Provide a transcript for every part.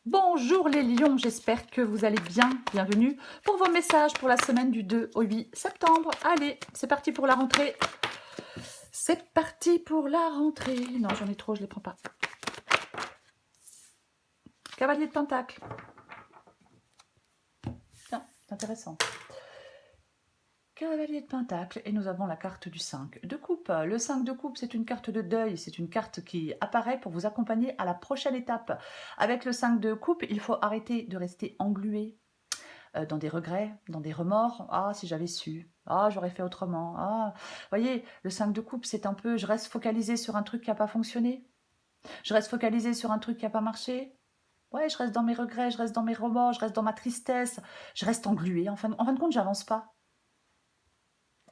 Bonjour les lions, j'espère que vous allez bien. Bienvenue pour vos messages pour la semaine du 2 au 8 septembre. Allez, c'est parti pour la rentrée. C'est parti pour la rentrée. Non, j'en ai trop, je ne les prends pas. Cavalier de Pentacle. Tiens, c'est intéressant. Cavalier de Pentacle, et nous avons la carte du 5 de coupe. Le 5 de coupe, c'est une carte de deuil, c'est une carte qui apparaît pour vous accompagner à la prochaine étape. Avec le 5 de coupe, il faut arrêter de rester englué dans des regrets, dans des remords. Ah, si j'avais su. Ah, j'aurais fait autrement. Ah, voyez, le 5 de coupe, c'est un peu, je reste focalisée sur un truc qui n'a pas fonctionné. Je reste focalisée sur un truc qui n'a pas marché. Ouais, je reste dans mes regrets, je reste dans mes remords, je reste dans ma tristesse, je reste engluée. En fin de compte, j'avance pas.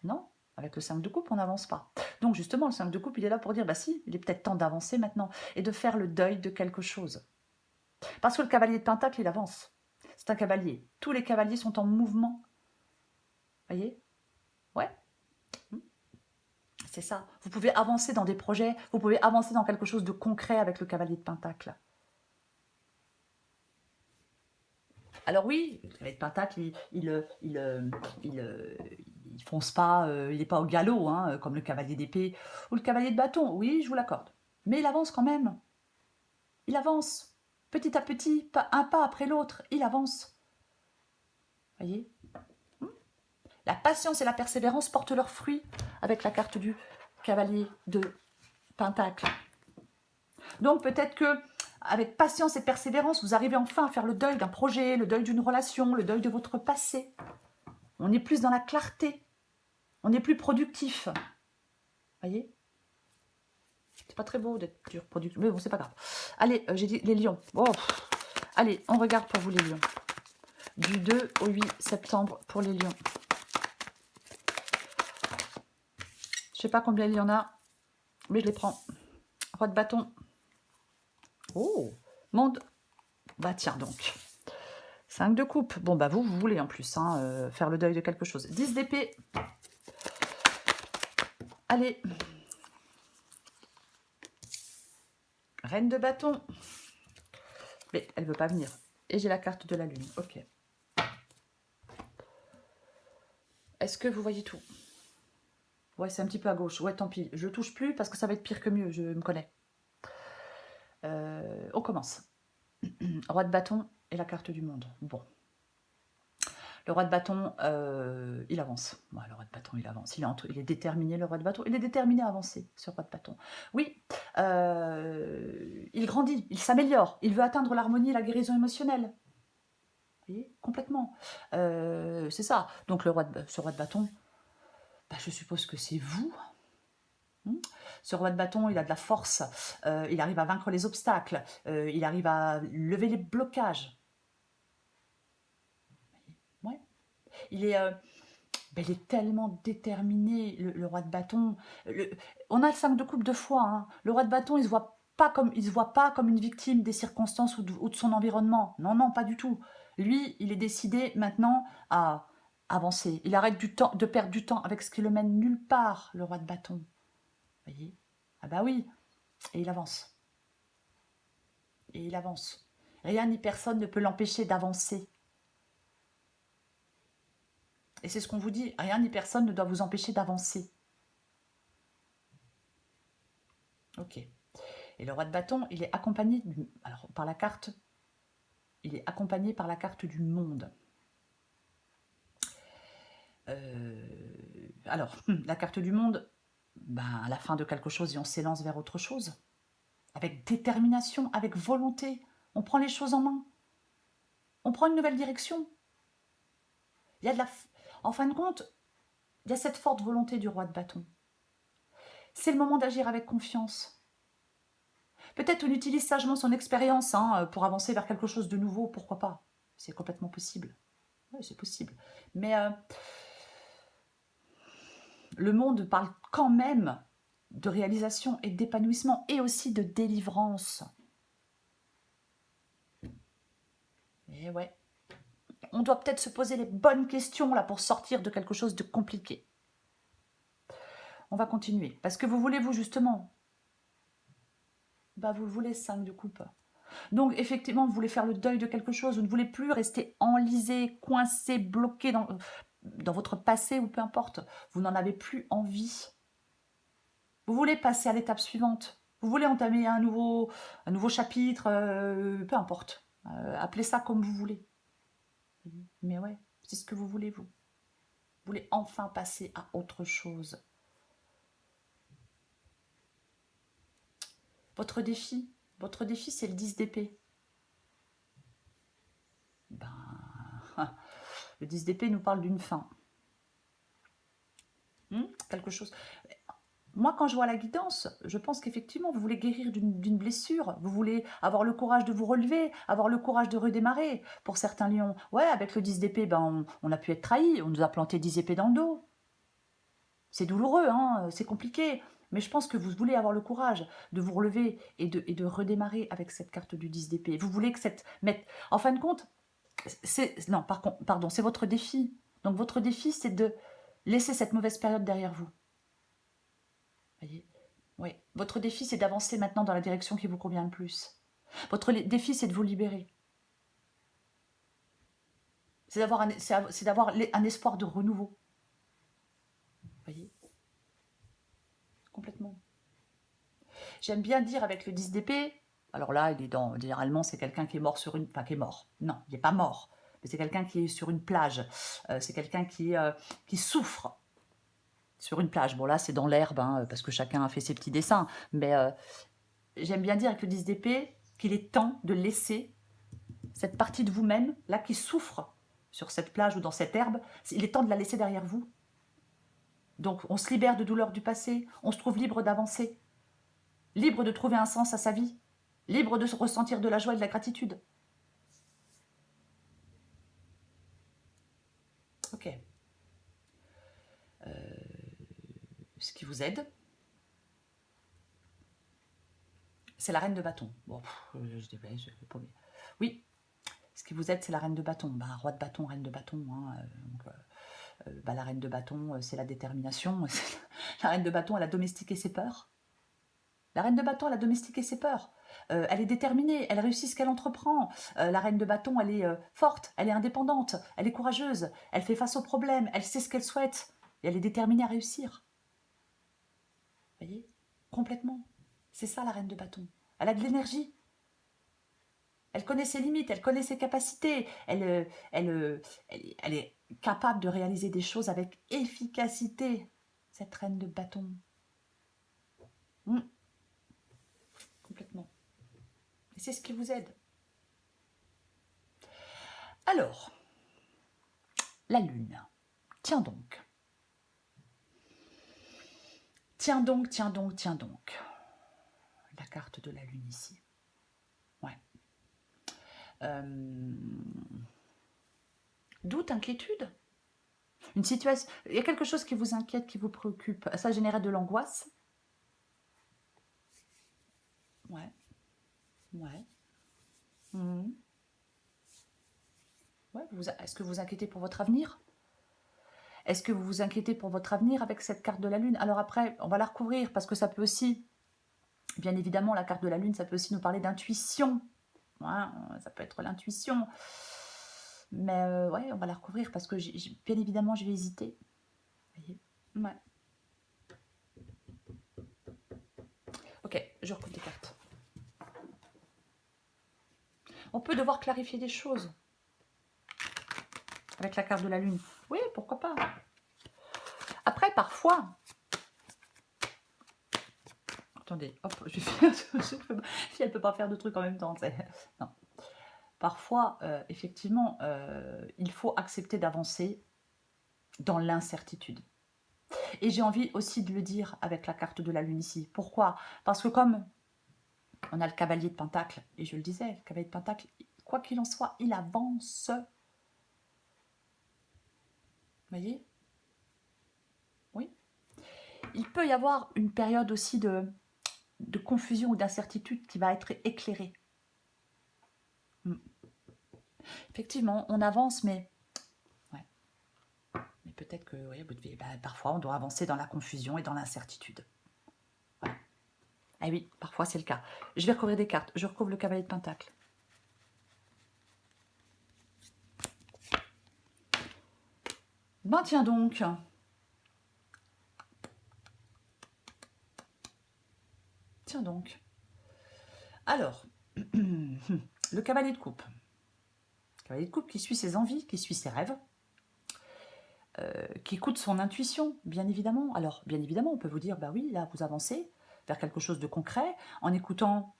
Non, avec le 5 de coupe, on n'avance pas. Donc justement, le 5 de coupe, il est là pour dire, bah si, il est peut-être temps d'avancer maintenant et de faire le deuil de quelque chose. Parce que le cavalier de Pentacle, il avance. C'est un cavalier. Tous les cavaliers sont en mouvement. Voyez? Ouais. C'est ça. Vous pouvez avancer dans des projets, vous pouvez avancer dans quelque chose de concret avec le cavalier de Pentacle. Alors oui, le cavalier de Pentacle, il fonce pas, il n'est pas au galop, hein, comme le cavalier d'épée ou le cavalier de bâton. Oui, je vous l'accorde. Mais il avance quand même. Il avance. Petit à petit, un pas après l'autre, il avance. Voyez? La patience et la persévérance portent leurs fruits avec la carte du cavalier de Pentacle. Donc peut-être que avec patience et persévérance, vous arrivez enfin à faire le deuil d'un projet, le deuil d'une relation, le deuil de votre passé. On est plus dans la clarté. On est plus productif. Voyez? C'est pas très beau d'être dur productif. Mais bon, c'est pas grave. Allez, j'ai dit les lions. Oh. Allez, on regarde pour vous les lions. Du 2 au 8 septembre pour les lions. Je sais pas combien il y en a, mais je les prends. Roi de bâton. Oh, monde. Bah tiens donc. 5 de coupe. Bon, bah vous voulez en plus faire le deuil de quelque chose. 10 d'épée. Allez. Reine de bâton. Mais elle veut pas venir. Et j'ai la carte de la lune. Ok. Est-ce que vous voyez tout? Ouais, c'est un petit peu à gauche. Ouais, tant pis. Je touche plus parce que ça va être pire que mieux. Je me connais. On commence. Roi de bâton et la carte du monde. Bon. Le roi de bâton, il avance. Ouais, le roi de bâton, il avance. Il est déterminé, le roi de bâton. Il est déterminé à avancer, ce roi de bâton. Oui, il grandit, il s'améliore. Il veut atteindre l'harmonie et la guérison émotionnelle. Vous voyez, complètement. C'est ça. Donc, ce roi de bâton, bah, je suppose que c'est vous. Ce roi de bâton, il a de la force. Il arrive à vaincre les obstacles. Il arrive à lever les blocages. Ouais. Il est... Ben, il est tellement déterminé, le roi de bâton. On a le 5 de coupe 2 fois. Hein. Le roi de bâton, il se voit pas comme une victime des circonstances ou de son environnement. Non, non, pas du tout. Lui, il est décidé maintenant à avancer. Il arrête de perdre du temps avec ce qui le mène nulle part, le roi de bâton. Vous voyez? Ah bah oui. Et il avance. Et il avance. Rien ni personne ne peut l'empêcher d'avancer. Et c'est ce qu'on vous dit, rien ni personne ne doit vous empêcher d'avancer. Ok. Et le roi de bâton, il est accompagné par la carte. Il est accompagné par la carte du monde. La carte du monde, à la fin de quelque chose, et on s'élance vers autre chose. Avec détermination, avec volonté. On prend les choses en main. On prend une nouvelle direction. Il y a en fin de compte, il y a cette forte volonté du roi de bâton. C'est le moment d'agir avec confiance. Peut-être on utilise sagement son expérience pour avancer vers quelque chose de nouveau, pourquoi pas. C'est complètement possible. Oui, c'est possible. Mais le monde parle quand même de réalisation et d'épanouissement et aussi de délivrance. Et ouais. On doit peut-être se poser les bonnes questions là pour sortir de quelque chose de compliqué. On va continuer. Parce que vous voulez, vous, justement, vous le voulez, 5 de coupe. Donc, effectivement, vous voulez faire le deuil de quelque chose, vous ne voulez plus rester enlisé, coincé, bloqué dans votre passé ou peu importe. Vous n'en avez plus envie. Vous voulez passer à l'étape suivante. Vous voulez entamer un nouveau chapitre, peu importe. Appelez ça comme vous voulez. Mais ouais, c'est ce que vous voulez, vous. Vous voulez enfin passer à autre chose. Votre défi, c'est le 10 d'épée. Ben, le 10 d'épée nous parle d'une fin. Quelque chose. Moi, quand je vois la guidance, je pense qu'effectivement, vous voulez guérir d'une blessure. Vous voulez avoir le courage de vous relever, avoir le courage de redémarrer. Pour certains lions, ouais, avec le 10 d'épée, ben, on a pu être trahi. On nous a planté 10 épées dans le dos. C'est douloureux, hein, c'est compliqué. Mais je pense que vous voulez avoir le courage de vous relever et de redémarrer avec cette carte du 10 d'épée. Vous voulez que cette... En fin de compte, non, pardon, c'est votre défi. Donc votre défi, c'est de laisser cette mauvaise période derrière vous. Voyez, oui. Votre défi, c'est d'avancer maintenant dans la direction qui vous convient le plus. Votre défi, c'est de vous libérer. C'est d'avoir un espoir de renouveau. Voyez, complètement. J'aime bien dire avec le 10 d'épée, alors là, généralement, c'est quelqu'un qui est mort sur une... Enfin, qui est mort. Non, il n'est pas mort. Mais c'est quelqu'un qui est sur une plage. C'est quelqu'un qui souffre sur une plage. Bon, là, c'est dans l'herbe, hein, parce que chacun a fait ses petits dessins. Mais j'aime bien dire avec le 10 d'épée qu'il est temps de laisser cette partie de vous-même, là, qui souffre sur cette plage ou dans cette herbe, il est temps de la laisser derrière vous. Donc, on se libère de douleurs du passé, on se trouve libre d'avancer, libre de trouver un sens à sa vie, libre de ressentir de la joie et de la gratitude. Ok. Ce qui vous aide, c'est la reine de bâton. Bon, oui, ce qui vous aide, c'est la reine de bâton. Bah, roi de bâton, reine de bâton. Hein, la reine de bâton, c'est la détermination. La reine de bâton, elle a domestiqué ses peurs. La reine de bâton, elle a domestiqué ses peurs. Elle est déterminée, elle réussit ce qu'elle entreprend. La reine de bâton, elle est forte, elle est indépendante, elle est courageuse, elle fait face aux problèmes, elle sait ce qu'elle souhaite. Et elle est déterminée à réussir. Vous voyez? Complètement. C'est ça la reine de bâton. Elle a de l'énergie. Elle connaît ses limites, elle connaît ses capacités. Elle est capable de réaliser des choses avec efficacité. Cette reine de bâton. Complètement. Et c'est ce qui vous aide. Alors, la lune. Tiens donc. Tiens donc, tiens donc, tiens donc. La carte de la lune ici. Ouais. Doute, inquiétude. Une situation. Il y a quelque chose qui vous inquiète, qui vous préoccupe. Ça génère de l'angoisse. Ouais. Ouais. Ouais. Est-ce que vous vous inquiétez pour votre avenir? Est-ce que vous vous inquiétez pour votre avenir avec cette carte de la lune? Alors après, on va la recouvrir parce que ça peut aussi, bien évidemment, la carte de la lune, ça peut aussi nous parler d'intuition. Ouais, ça peut être l'intuition. Mais ouais, on va la recouvrir parce que bien évidemment, je vais hésiter. Vous voyez? Ouais. Ok, je recouvre des cartes. On peut devoir clarifier des choses avec la carte de la lune. Oui, pourquoi pas. Après, parfois... Attendez, hop, je vais faire... Elle ne peut pas faire de trucs en même temps. Non. Parfois, effectivement, il faut accepter d'avancer dans l'incertitude. Et j'ai envie aussi de le dire avec la carte de la lune ici. Pourquoi? Parce que comme on a le cavalier de Pentacle, et je le disais, le cavalier de Pentacle, quoi qu'il en soit, il avance. Vous voyez? Oui. Il peut y avoir une période aussi de confusion ou d'incertitude qui va être éclairée. Effectivement, on avance, mais... Ouais. Mais peut-être que parfois, on doit avancer dans la confusion et dans l'incertitude. Voilà. Eh oui, parfois c'est le cas. Je vais recouvrir des cartes. Je recouvre le cavalier de Pentacle. Ben tiens donc. Tiens donc. Alors, le cavalier de coupe. Le cavalier de coupe qui suit ses envies, qui suit ses rêves, qui écoute son intuition, bien évidemment. Alors, bien évidemment, on peut vous dire, bah oui, là, vous avancez vers quelque chose de concret en écoutant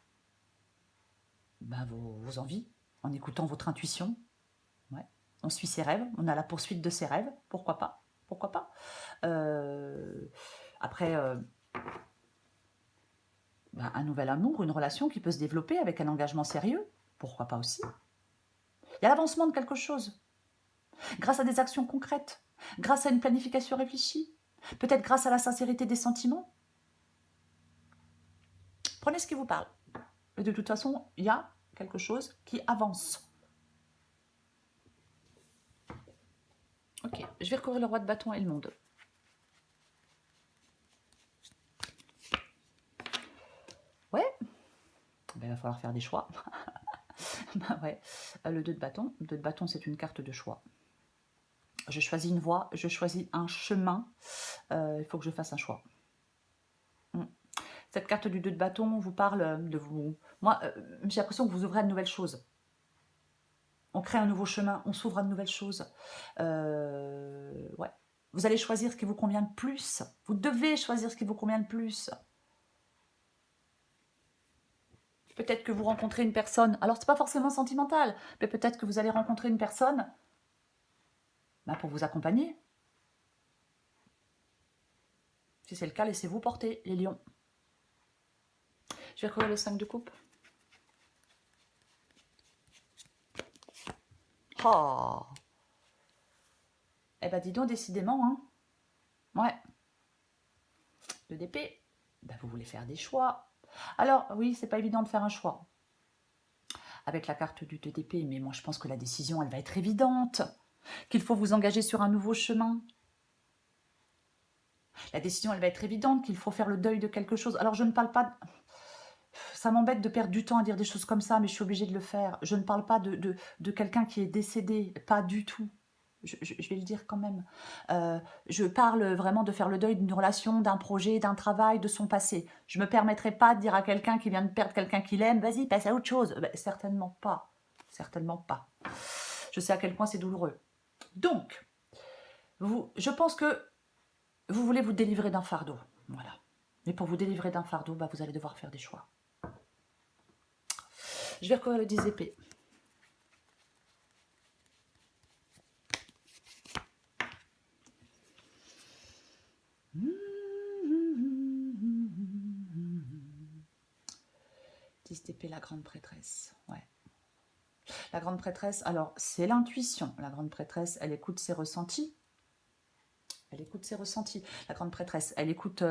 bah, vos envies, en écoutant votre intuition. Ouais. On suit ses rêves, on a la poursuite de ses rêves, pourquoi pas? Pourquoi pas? Après, bah, un nouvel amour, une relation qui peut se développer avec un engagement sérieux, pourquoi pas aussi? Il y a l'avancement de quelque chose, grâce à des actions concrètes, grâce à une planification réfléchie, peut-être grâce à la sincérité des sentiments. Prenez ce qui vous parle. Et de toute façon, il y a quelque chose qui avance. Ok, je vais recouvrir le roi de bâton et le monde. Ouais, ben, il va falloir faire des choix. Bah ouais. Le 2 de bâton. Le 2 de bâton, c'est une carte de choix. Je choisis une voie, je choisis un chemin. Il faut que je fasse un choix. Cette carte du 2 de bâton vous parle de vous. Moi, j'ai l'impression que vous ouvrez à de nouvelles choses. On crée un nouveau chemin, on s'ouvre à de nouvelles choses. Ouais. Vous allez choisir ce qui vous convient le plus. Vous devez choisir ce qui vous convient le plus. Peut-être que vous rencontrez une personne. Alors, c'est pas forcément sentimental, mais peut-être que vous allez rencontrer une personne bah, pour vous accompagner. Si c'est le cas, laissez-vous porter, les lions. Je vais recouvrir le 5 de coupe. Oh. Eh ben, dis donc, décidément, hein. Ouais. Le d'épée. Ben, vous voulez faire des choix. Alors, oui, c'est pas évident de faire un choix. Avec la carte du 2 d'épée, mais moi, je pense que la décision, elle va être évidente. Qu'il faut vous engager sur un nouveau chemin. La décision, elle va être évidente, qu'il faut faire le deuil de quelque chose. Alors, je ne parle pas... Ça m'embête de perdre du temps à dire des choses comme ça, mais je suis obligée de le faire. Je ne parle pas de quelqu'un qui est décédé, pas du tout. Je vais le dire quand même. Je parle vraiment de faire le deuil d'une relation, d'un projet, d'un travail, de son passé. Je ne me permettrai pas de dire à quelqu'un qui vient de perdre quelqu'un qu'il aime, vas-y, passe à autre chose. Ben, certainement pas. Certainement pas. Je sais à quel point c'est douloureux. Donc, je pense que vous voulez vous délivrer d'un fardeau. Voilà. Mais pour vous délivrer d'un fardeau, bah, vous allez devoir faire des choix. Je vais recouvrir le 10 épées. D'épée, la grande prêtresse. Ouais. La grande prêtresse, alors c'est l'intuition. La grande prêtresse, elle écoute ses ressentis. Elle écoute ses ressentis. La grande prêtresse, elle écoute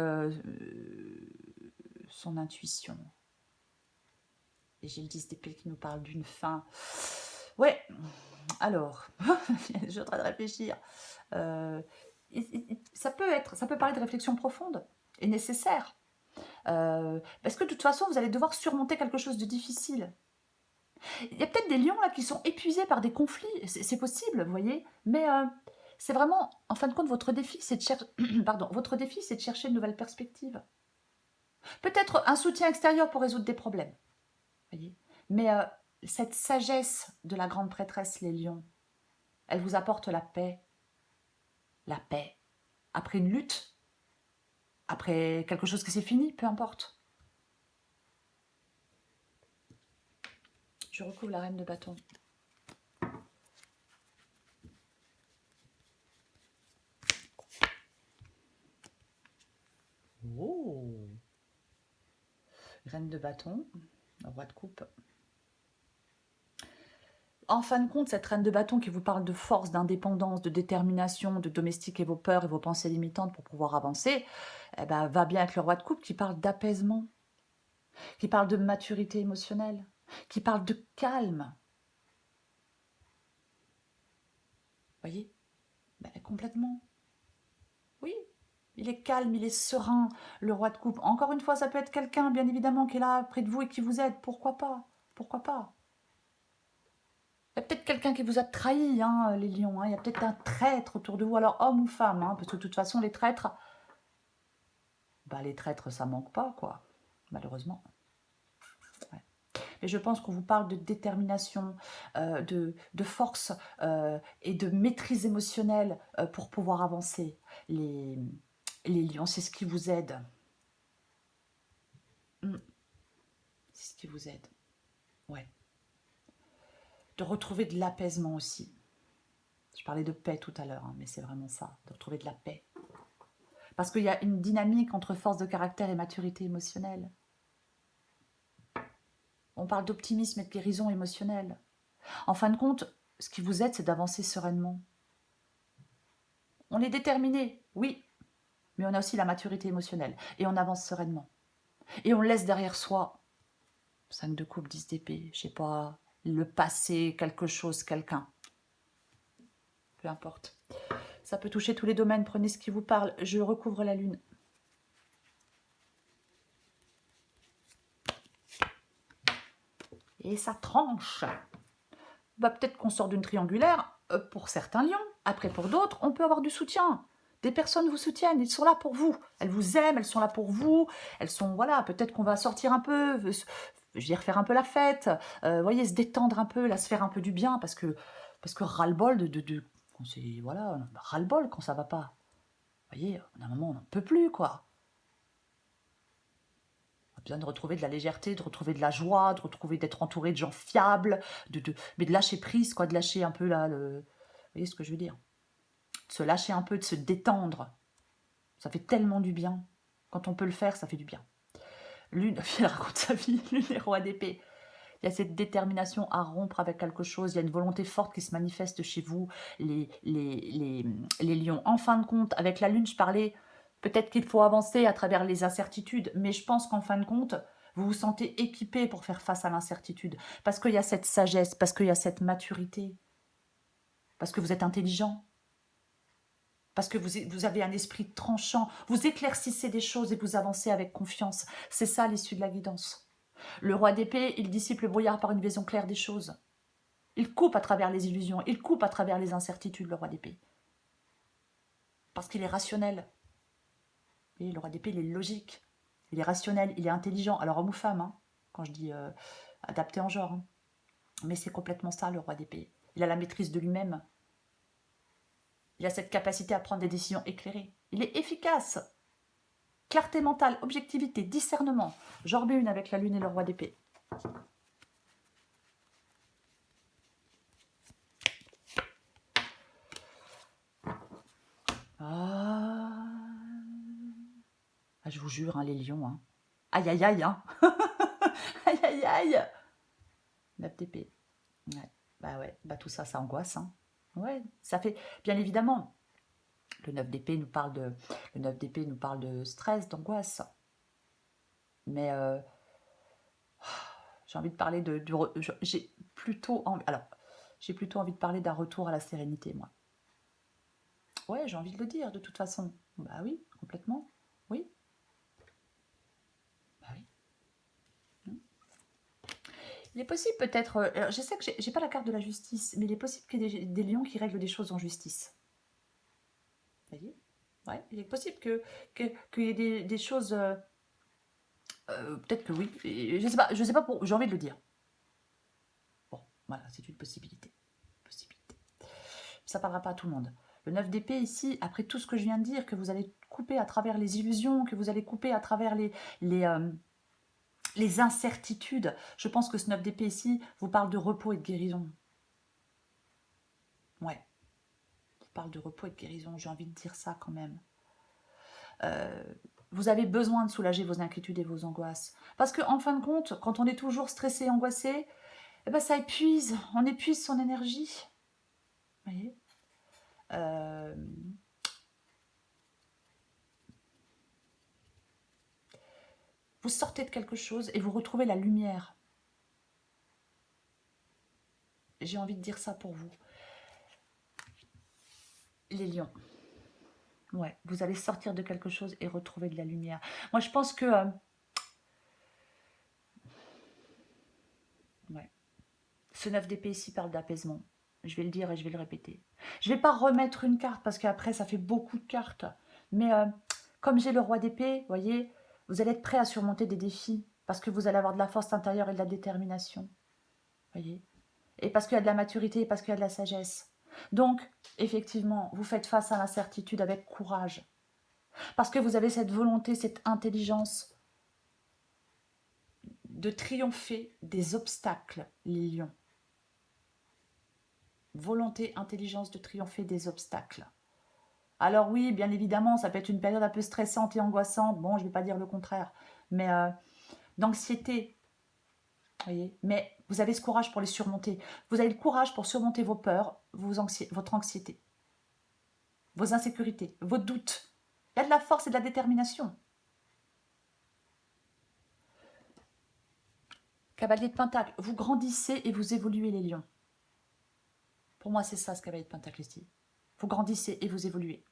son intuition. Et j'ai le 10 d'épée qui nous parle d'une fin. Ouais, alors, je suis en train de réfléchir. Ça peut parler de réflexion profonde et nécessaire. Parce que de toute façon, vous allez devoir surmonter quelque chose de difficile. Il y a peut-être des lions là qui sont épuisés par des conflits, c'est possible, vous voyez, mais c'est vraiment, en fin de compte, votre défi, c'est de votre défi, c'est de chercher une nouvelle perspective. Peut-être un soutien extérieur pour résoudre des problèmes, voyez, mais cette sagesse de la grande prêtresse, les lions, elle vous apporte la paix. La paix. Après une lutte, après quelque chose qui s'est fini, peu importe. Je recouvre la reine de bâton. Oh. Reine de bâton, roi de coupe. En fin de compte, cette reine de bâton qui vous parle de force, d'indépendance, de détermination, de domestiquer vos peurs et vos pensées limitantes pour pouvoir avancer, eh ben, va bien avec le roi de coupe qui parle d'apaisement, qui parle de maturité émotionnelle, qui parle de calme. Voyez, ben, complètement. Oui. Il est calme, il est serein, le roi de coupe. Encore une fois, ça peut être quelqu'un, bien évidemment, qui est là près de vous et qui vous aide. Pourquoi pas? Pourquoi pas? Il y a peut-être quelqu'un qui vous a trahi, hein, les lions. Hein. Il y a peut-être un traître autour de vous, alors homme ou femme, hein, parce que de toute façon, les traîtres, ça manque pas, quoi, malheureusement. Ouais. Et je pense qu'on vous parle de détermination, de force et de maîtrise émotionnelle pour pouvoir avancer. Les lions, c'est ce qui vous aide. Mm, c'est ce qui vous aide. Ouais. De retrouver de l'apaisement aussi. Je parlais de paix tout à l'heure, hein, mais c'est vraiment ça, de retrouver de la paix. Parce qu'il y a une dynamique entre force de caractère et maturité émotionnelle. On parle d'optimisme et de guérison émotionnelle. En fin de compte, ce qui vous aide, c'est d'avancer sereinement. On est déterminé, oui, mais on a aussi la maturité émotionnelle. Et on avance sereinement. Et on laisse derrière soi 5 de coupe, 10 d'épée, je sais pas, le passé, quelque chose, quelqu'un. Peu importe. Ça peut toucher tous les domaines, prenez ce qui vous parle. Je recouvre la lune. Et ça tranche. Bah, peut-être qu'on sort d'une triangulaire pour certains lions. Après, pour d'autres, on peut avoir du soutien. Des personnes vous soutiennent, ils sont là pour vous. Elles vous aiment, elles sont là pour vous. Elles sont, voilà, peut-être qu'on va sortir un peu, je veux dire, faire un peu la fête. Voyez, se détendre un peu, là, se faire un peu du bien, parce que ras-le-bol voilà, ras-le-bol quand ça va pas. Vous voyez, à un moment, on n'en peut plus, quoi. On a besoin de retrouver de la légèreté, de retrouver de la joie, de retrouver d'être entouré de gens fiables, mais de lâcher prise, quoi, de lâcher un peu là, vous voyez ce que je veux dire? De se lâcher un peu, de se détendre. Ça fait tellement du bien. Quand on peut le faire, ça fait du bien. Lune, elle raconte sa vie, Lune est roi d'épée. Il y a cette détermination à rompre avec quelque chose, il y a une volonté forte qui se manifeste chez vous, les lions. En fin de compte, avec la lune, je parlais, peut-être qu'il faut avancer à travers les incertitudes, mais je pense qu'en fin de compte, vous vous sentez équipé pour faire face à l'incertitude, parce qu'il y a cette sagesse, parce qu'il y a cette maturité, parce que vous êtes intelligent, parce que vous avez un esprit tranchant, vous éclaircissez des choses et vous avancez avec confiance. C'est ça l'issue de la guidance. Le roi d'épée, il dissipe le brouillard par une vision claire des choses. Il coupe à travers les illusions, il coupe à travers les incertitudes, le roi d'épée. Parce qu'il est rationnel. Et le roi d'épée, il est logique. Il est rationnel, il est intelligent. Alors homme ou femme, hein, quand je dis adapté en genre. Hein. Mais c'est complètement ça, le roi d'épée. Il a la maîtrise de lui-même. Il a cette capacité à prendre des décisions éclairées. Il est efficace. Clarté mentale, objectivité, discernement. J'en remets une avec la lune et le roi d'épée. Je vous jure, hein, les lions. Hein. Aïe, aïe, aïe. Hein. Aïe, aïe, aïe. 9 d'épée. Ouais. Bah ouais, bah tout ça, ça angoisse. Hein. Ouais, ça fait, bien évidemment, le 9 d'épée nous parle de stress, d'angoisse. Mais j'ai envie de parler j'ai plutôt envie de parler d'un retour à la sérénité, moi. Ouais, j'ai envie de le dire, de toute façon. Bah oui, complètement. Oui. Bah oui. Il est possible peut-être, je sais que j'ai pas la carte de la justice, mais il est possible qu'il y ait des lions qui règlent des choses en justice. Vous voyez? Ouais, il est possible qu'il y ait des choses, peut-être que oui. Et je sais pas j'ai envie de le dire. Bon, voilà, c'est une possibilité. Ça parlera pas à tout le monde. Le 9 d'épée ici, après tout ce que je viens de dire, que vous allez couper à travers les illusions, que vous allez couper à travers les incertitudes, je pense que ce 9 d'épée ici vous parle de repos et de guérison. Ouais, vous parle de repos et de guérison, j'ai envie de dire ça quand même. Vous avez besoin de soulager vos inquiétudes et vos angoisses. Parce qu'en fin de compte, quand on est toujours stressé, angoissé, eh ben ça épuise, on épuise son énergie. Vous voyez vous sortez de quelque chose et vous retrouvez la lumière. J'ai envie de dire ça pour vous. Les lions. Ouais, vous allez sortir de quelque chose et retrouver de la lumière. Moi, je pense que... ouais. Ce 9 d'épée ici parle d'apaisement. Je vais le dire et je vais le répéter. Je ne vais pas remettre une carte parce qu'après, ça fait beaucoup de cartes. Mais comme j'ai le roi d'épée, vous voyez, vous allez être prêt à surmonter des défis parce que vous allez avoir de la force intérieure et de la détermination. Voyez. Et parce qu'il y a de la maturité et parce qu'il y a de la sagesse. Donc, effectivement, vous faites face à l'incertitude avec courage. Parce que vous avez cette volonté, cette intelligence de triompher des obstacles, les lions. Volonté, intelligence de triompher des obstacles. Alors oui, bien évidemment, ça peut être une période un peu stressante et angoissante. Bon, je ne vais pas dire le contraire. Mais d'anxiété, voyez. Mais vous avez ce courage pour les surmonter. Vous avez le courage pour surmonter vos peurs, votre anxiété, vos insécurités, vos doutes. Il y a de la force et de la détermination. Cavalier de Pentacle, vous grandissez et vous évoluez les lions. Pour moi, c'est ça ce cavalier de Pentacle ici. Vous grandissez et vous évoluez.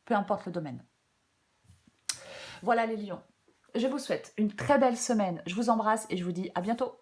Peu importe le domaine. Voilà les lions. Je vous souhaite une très belle semaine. Je vous embrasse et je vous dis à bientôt.